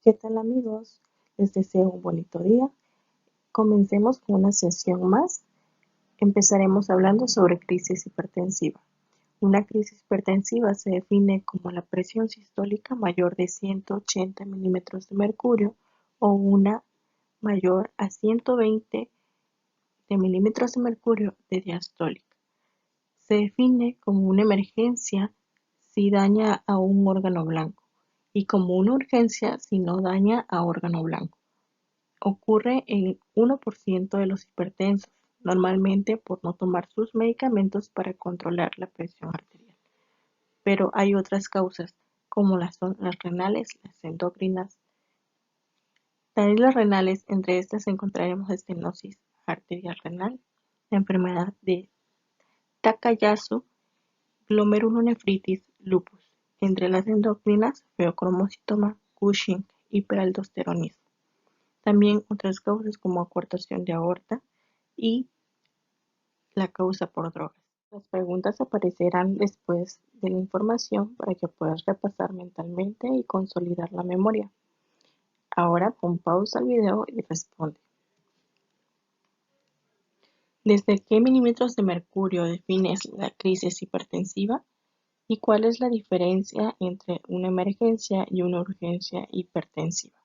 ¿Qué tal amigos? Les deseo un bonito día. Comencemos con una sesión más. Empezaremos hablando sobre crisis hipertensiva. Una crisis hipertensiva se define como la presión sistólica mayor de 180 milímetros de mercurio o una mayor a 120 de milímetros de mercurio de diastólica. Se define como una emergencia si daña a un órgano blanco y como una urgencia si no daña a órgano blanco. Ocurre en 1% de los hipertensos, normalmente por no tomar sus medicamentos para controlar la presión arterial. Pero hay otras causas, como son las renales, las endocrinas. También las renales, entre estas encontraremos estenosis arterial renal, la enfermedad de Takayasu, glomerulonefritis, lupus. Entre las endocrinas, feocromocitoma, Cushing, hiperaldosteronismo. También otras causas como acortación de aorta y la causa por drogas. Las preguntas aparecerán después de la información para que puedas repasar mentalmente y consolidar la memoria. Ahora pon pausa al video y responde. ¿Desde qué milímetros de mercurio defines la crisis hipertensiva? ¿Y cuál es la diferencia entre una emergencia y una urgencia hipertensiva?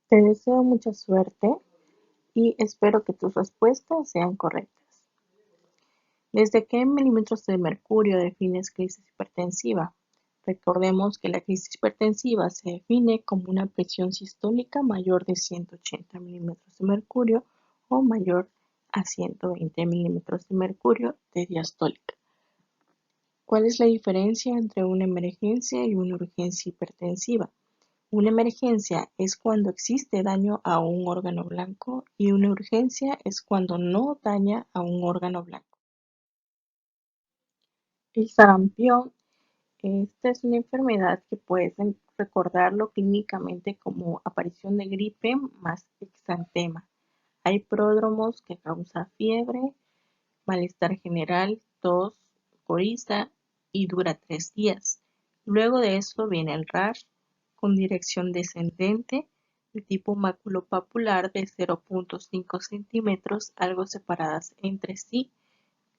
Te deseo mucha suerte y espero que tus respuestas sean correctas. ¿Desde qué milímetros de mercurio defines crisis hipertensiva? Recordemos que la crisis hipertensiva se define como una presión sistólica mayor de 180 milímetros de mercurio o mayor a 120 milímetros de mercurio de diastólica. ¿Cuál es la diferencia entre una emergencia y una urgencia hipertensiva? Una emergencia es cuando existe daño a un órgano blanco y una urgencia es cuando no daña a un órgano blanco. El sarampión, esta es una enfermedad que puedes recordarlo clínicamente como aparición de gripe más exantema. Hay pródromos que causa fiebre, malestar general, tos, coriza y dura 3 días. Luego de eso viene el rash con dirección descendente de tipo maculopapular de 0.5 centímetros, algo separadas entre sí.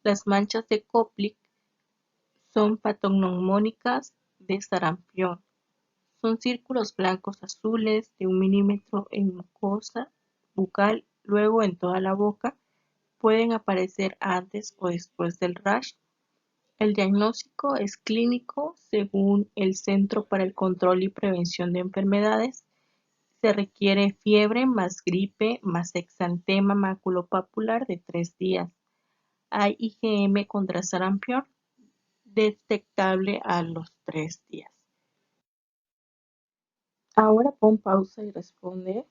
Las manchas de Koplik son patognomónicas de sarampión. Son círculos blancos azules de 1 milímetro en mucosa bucal, luego en toda la boca. Pueden aparecer antes o después del rash. El diagnóstico es clínico según el Centro para el Control y Prevención de Enfermedades. Se requiere fiebre más gripe más exantema maculopapular de 3 días. Hay IgM contra sarampión detectable a los 3 días. Ahora pon pausa y responde.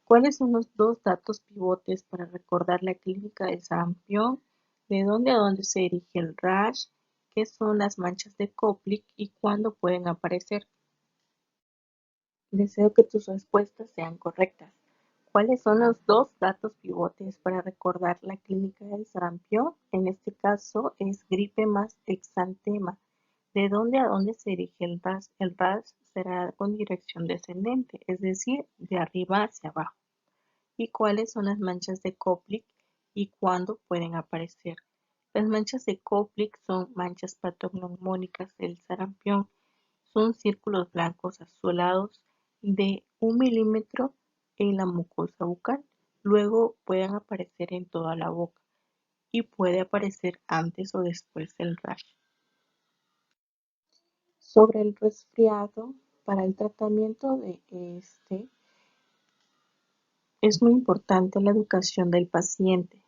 ¿Cuáles son los 2 datos pivotes para recordar la clínica del sarampión? ¿De dónde a dónde se dirige el rash? ¿Qué son las manchas de Koplik y cuándo pueden aparecer? Deseo que tus respuestas sean correctas. ¿Cuáles son los 2 datos pivotes para recordar la clínica del sarampión? En este caso es gripe más exantema. ¿De dónde a dónde se dirige el rash? El rash será con dirección descendente, es decir, de arriba hacia abajo. ¿Y cuáles son las manchas de Koplik y cuándo pueden aparecer? Las manchas de Koplik son manchas patognomónicas del sarampión. Son círculos blancos azulados de 1 milímetro en la mucosa bucal. Luego pueden aparecer en toda la boca y puede aparecer antes o después del rash. Sobre el resfriado, para el tratamiento de este, es muy importante la educación del paciente.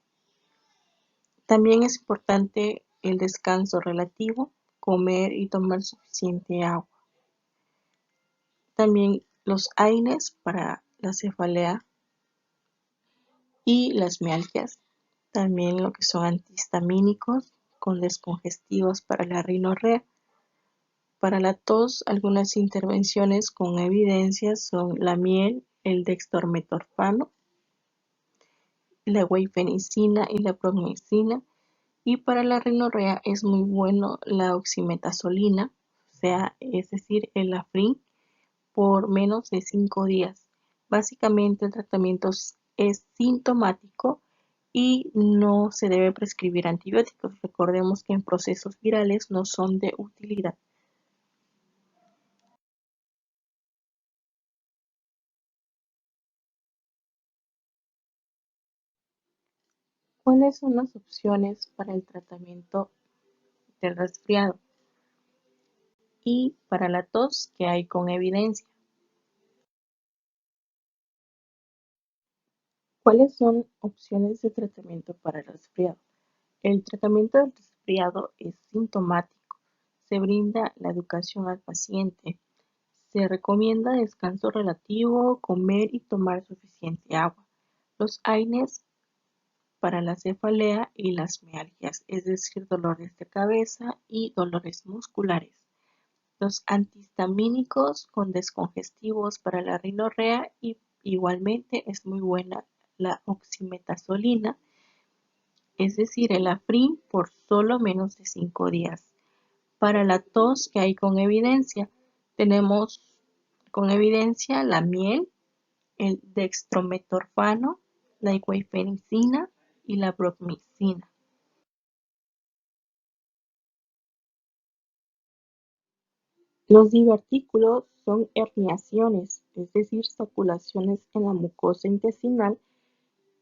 También es importante el descanso relativo, comer y tomar suficiente agua. También los AINES para la cefalea y las mialgias. También lo que son antihistamínicos con descongestivos para la rinorrea. Para la tos, algunas intervenciones con evidencias son la miel, el dextrometorfano, la guaifenicina y la promesina. Y para la rinorrea es muy bueno la oximetazolina, es decir, el Afrin, por menos de 5 días. Básicamente el tratamiento es sintomático y no se debe prescribir antibióticos. Recordemos que en procesos virales no son de utilidad. ¿Cuáles son las opciones para el tratamiento del resfriado y para la tos que hay con evidencia? ¿Cuáles son opciones de tratamiento para el resfriado? El tratamiento del resfriado es sintomático. Se brinda la educación al paciente. Se recomienda descanso relativo, comer y tomar suficiente agua. Los AINES para la cefalea y las mialgias, es decir, dolores de cabeza y dolores musculares. Los antihistamínicos con descongestivos para la rinorrea y igualmente es muy buena la oximetazolina, es decir, el Afrin por solo menos de 5 días. Para la tos que hay con evidencia, tenemos con evidencia la miel, el dextrometorfano, la guaifenicina y la bromicina. Los divertículos son herniaciones, es decir, saculaciones en la mucosa intestinal.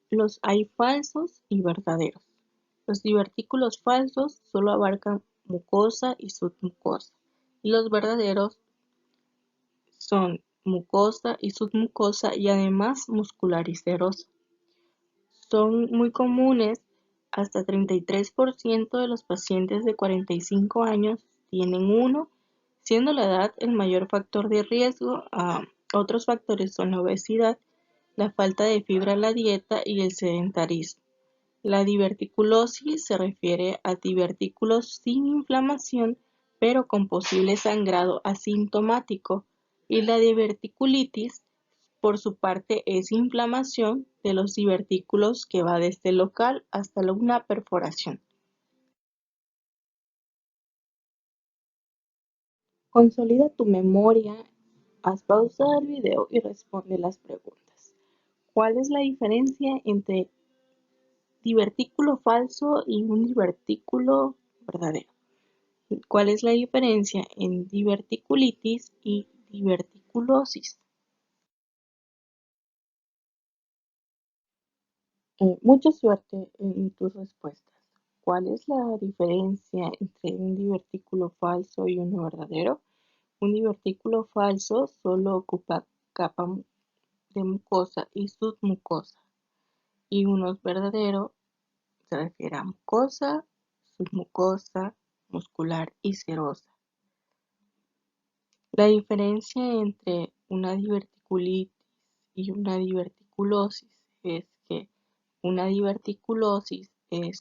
Los hay falsos y verdaderos. Los divertículos falsos solo abarcan mucosa y submucosa, y los verdaderos son mucosa y submucosa y además muscular y serosa. Son muy comunes, hasta 33% de los pacientes de 45 años tienen uno, siendo la edad el mayor factor de riesgo. Otros factores son la obesidad, la falta de fibra en la dieta y el sedentarismo. La diverticulosis se refiere a divertículos sin inflamación, pero con posible sangrado asintomático, y la diverticulitis, por su parte, es inflamación de los divertículos que va desde el local hasta una perforación. Consolida tu memoria, haz pausa del video y responde las preguntas. ¿Cuál es la diferencia entre divertículo falso y un divertículo verdadero? ¿Cuál es la diferencia en diverticulitis y diverticulosis? Mucha suerte en tus respuestas. ¿Cuál es la diferencia entre un divertículo falso y uno verdadero? Un divertículo falso solo ocupa capa de mucosa y submucosa, y uno verdadero se refiere a mucosa, submucosa, muscular y serosa. La diferencia entre una diverticulitis y una diverticulosis es que una diverticulosis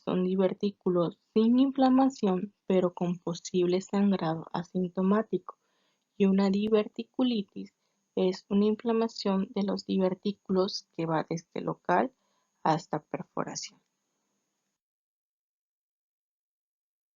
son divertículos sin inflamación pero con posible sangrado asintomático, y una diverticulitis es una inflamación de los divertículos que va desde local hasta perforación.